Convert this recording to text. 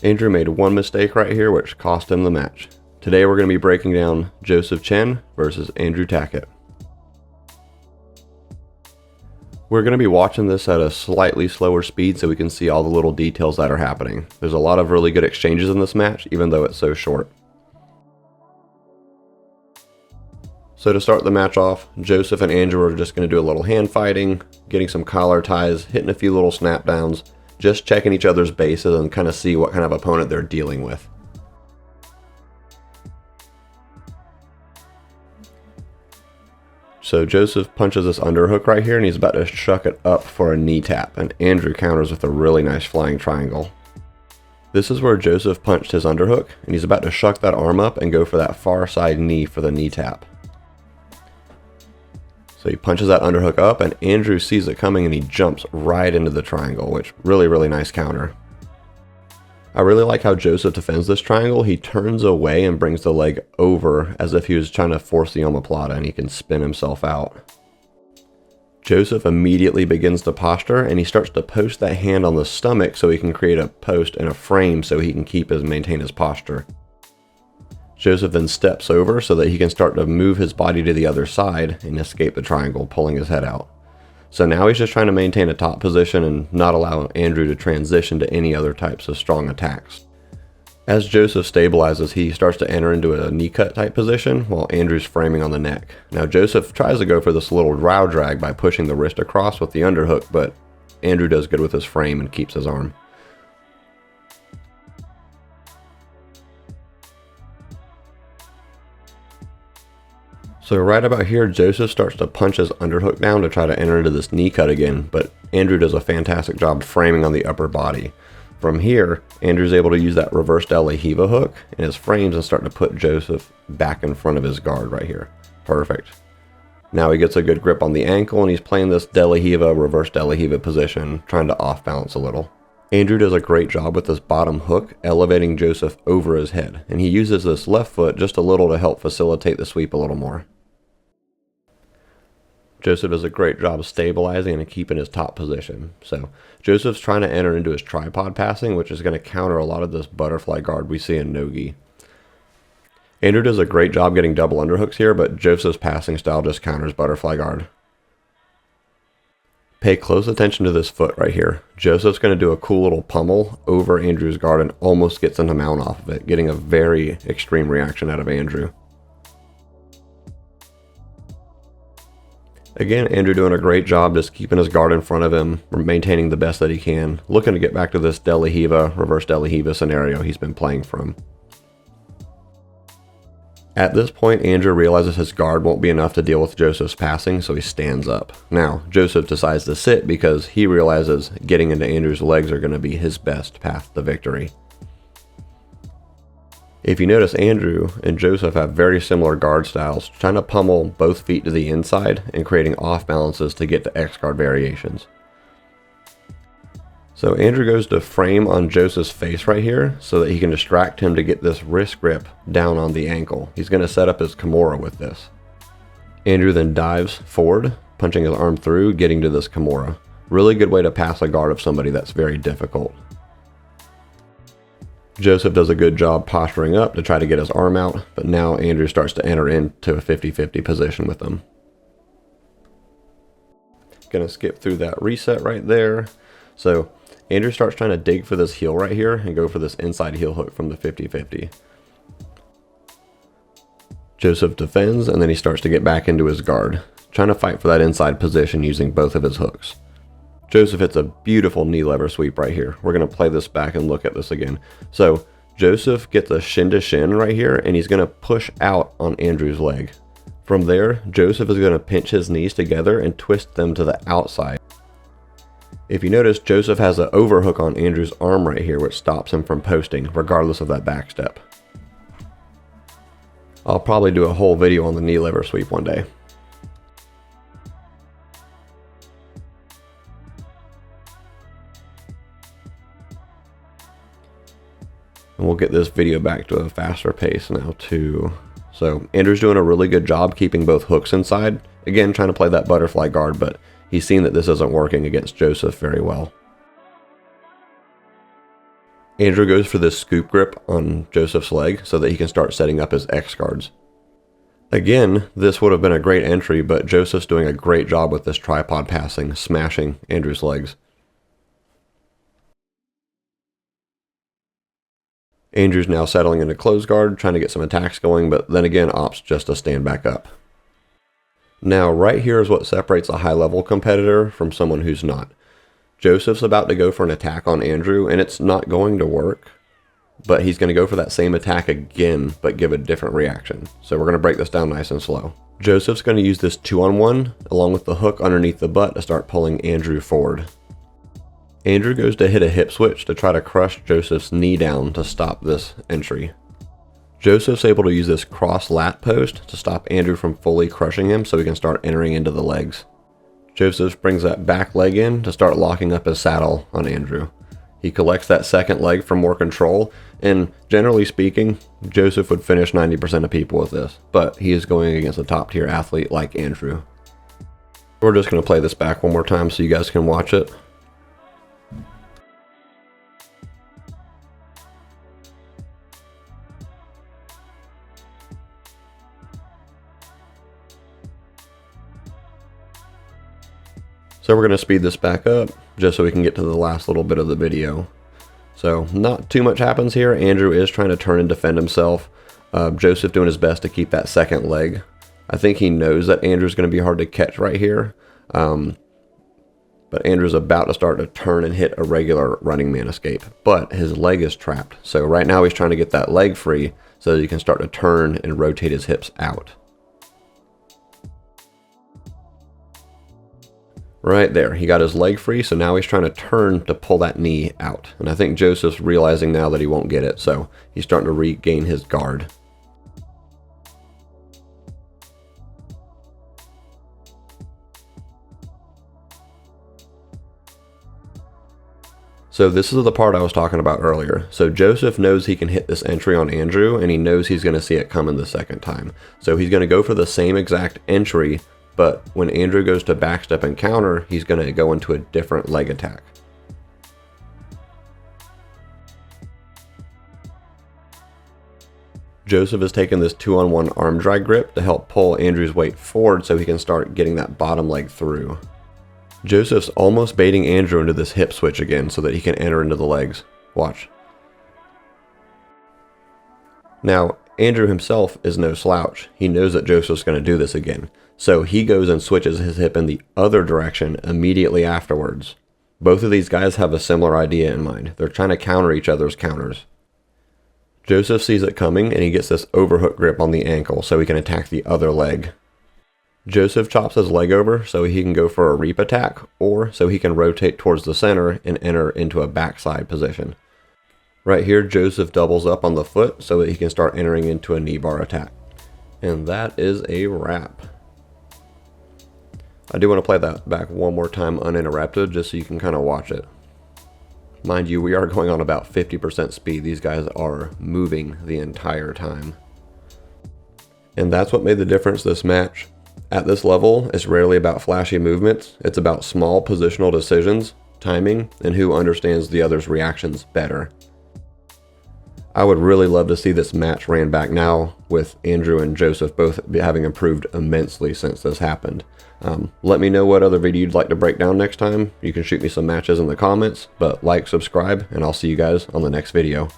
Andrew made one mistake right here, which cost him the match. Today we're going to be breaking down Jozef Chen versus Andrew Tackett. We're going to be watching this at a slightly slower speed so we can see all the little details that are happening. There's a lot of really good exchanges in this match, even though it's so short. So to start the match off, Jozef and Andrew are just going to do a little hand fighting, getting some collar ties, hitting a few little snap downs, just checking each other's bases and kind of see what kind of opponent they're dealing with. So Jozef punches this underhook right here and he's about to shuck it up for a knee tap, and Andrew counters with a really nice flying triangle. This is where Jozef punched his underhook and he's about to shuck that arm up and go for that far side knee for the knee tap. So he punches that underhook up and Andrew sees it coming and he jumps right into the triangle, which really nice counter. I really like how Jozef defends this triangle. He turns away and brings the leg over as if he was trying to force the omoplata, and he can spin himself out. Jozef immediately begins to posture and he starts to post that hand on the stomach so he can create a post and a frame so he can maintain his posture. Jozef then steps over so that he can start to move his body to the other side and escape the triangle, pulling his head out. So now he's just trying to maintain a top position and not allow Andrew to transition to any other types of strong attacks. As Jozef stabilizes, he starts to enter into a knee cut type position while Andrew's framing on the neck. Now Jozef tries to go for this little row drag by pushing the wrist across with the underhook, but Andrew does good with his frame and keeps his arm. So right about here, Jozef starts to punch his underhook down to try to enter into this knee cut again, but Andrew does a fantastic job framing on the upper body. From here, Andrew's able to use that reverse De La Riva hook in his frames and start to put Jozef back in front of his guard right here. Perfect. Now he gets a good grip on the ankle and he's playing this De La Riva, reverse De La Riva position, trying to off balance a little. Andrew does a great job with this bottom hook, elevating Jozef over his head, and he uses this left foot just a little to help facilitate the sweep a little more. Jozef does a great job of stabilizing and keeping his top position. So Jozef's trying to enter into his tripod passing, which is going to counter a lot of this butterfly guard we see in no-gi. Andrew does a great job getting double underhooks here, but Jozef's passing style just counters butterfly guard. Pay close attention to this foot right here. Jozef's going to do a cool little pummel over Andrew's guard and almost gets into mount off of it, getting a very extreme reaction out of Andrew. Again, Andrew doing a great job just keeping his guard in front of him, maintaining the best that he can, looking to get back to this De La Riva, reverse De La Riva scenario he's been playing from. At this point, Andrew realizes his guard won't be enough to deal with Jozef's passing, so he stands up. Now, Jozef decides to sit because he realizes getting into Andrew's legs are going to be his best path to victory. If you notice, Andrew and Jozef have very similar guard styles, trying to pummel both feet to the inside and creating off balances to get to X guard variations. So Andrew goes to frame on Jozef's face right here so that he can distract him to get this wrist grip down on the ankle. He's going to set up his Kamura with this. Andrew then dives forward, punching his arm through, getting to this Kamura. Really good way to pass a guard of somebody that's very difficult. Jozef does a good job posturing up to try to get his arm out, but now Andrew starts to enter into a 50-50 position with him. Gonna skip through that reset right there. So Andrew starts trying to dig for this heel right here and go for this inside heel hook from the 50-50. Jozef defends and then he starts to get back into his guard, trying to fight for that inside position using both of his hooks. Jozef hits a beautiful knee lever sweep right here. We're going to play this back and look at this again. So Jozef gets a shin to shin right here and he's going to push out on Andrew's leg. From there, Jozef is going to pinch his knees together and twist them to the outside. If you notice, Jozef has an overhook on Andrew's arm right here, which stops him from posting regardless of that back step. I'll probably do a whole video on the knee lever sweep one day. And we'll get this video back to a faster pace now too. So Andrew's doing a really good job keeping both hooks inside. Again, trying to play that butterfly guard, but he's seen that this isn't working against Jozef very well. Andrew goes for this scoop grip on Jozef's leg so that he can start setting up his X guards. Again, this would have been a great entry, but Jozef's doing a great job with this tripod passing, smashing Andrew's legs. Andrew's now settling into close guard, trying to get some attacks going, but then again opts just to stand back up. Now, right here is what separates a high-level competitor from someone who's not. Jozef's about to go for an attack on Andrew, and it's not going to work, but he's going to go for that same attack again, but give a different reaction. So we're going to break this down nice and slow. Jozef's going to use this 2-on-1, along with the hook underneath the butt to start pulling Andrew forward. Andrew goes to hit a hip switch to try to crush Jozef's knee down to stop this entry. Jozef's able to use this cross lat post to stop Andrew from fully crushing him so he can start entering into the legs. Jozef brings that back leg in to start locking up his saddle on Andrew. He collects that second leg for more control, and generally speaking, Jozef would finish 90% of people with this, but he is going against a top tier athlete like Andrew. We're just going to play this back one more time so you guys can watch it. So we're going to speed this back up just so we can get to the last little bit of the video. So not too much happens here. Andrew is trying to turn and defend himself. Jozef doing his best to keep that second leg. I think he knows that Andrew's going to be hard to catch right here. But Andrew's about to start to turn and hit a regular running man escape. But his leg is trapped. So right now he's trying to get that leg free so that he can start to turn and rotate his hips out. Right there, he got his leg free, so now he's trying to turn to pull that knee out. And I think Jozef's realizing now that he won't get it, so he's starting to regain his guard. So this is the part I was talking about earlier. So Jozef knows he can hit this entry on Andrew, and he knows he's going to see it coming the second time. So he's going to go for the same exact entry, but when Andrew goes to backstep and counter, he's going to go into a different leg attack. Jozef has taken this 2-on-1 arm drag grip to help pull Andrew's weight forward so he can start getting that bottom leg through. Jozef's almost baiting Andrew into this hip switch again so that he can enter into the legs. Watch. Now, Andrew himself is no slouch. He knows that Jozef's going to do this again. So he goes and switches his hip in the other direction immediately afterwards. Both of these guys have a similar idea in mind. They're trying to counter each other's counters. Jozef sees it coming and he gets this overhook grip on the ankle so he can attack the other leg. Jozef chops his leg over so he can go for a reap attack, or so he can rotate towards the center and enter into a backside position. Right here, Jozef doubles up on the foot so that he can start entering into a knee bar attack. And that is a wrap. I do want to play that back one more time uninterrupted just so you can kind of watch it. Mind you, we are going on about 50% speed. These guys are moving the entire time. And that's what made the difference this match. At this level, it's rarely about flashy movements. It's about small positional decisions, timing, and who understands the other's reactions better. I would really love to see this match ran back now, with Andrew and Jozef both having improved immensely since this happened. Let me know what other video you'd like to break down next time. You can shoot me some matches in the comments, but like, subscribe, and I'll see you guys on the next video.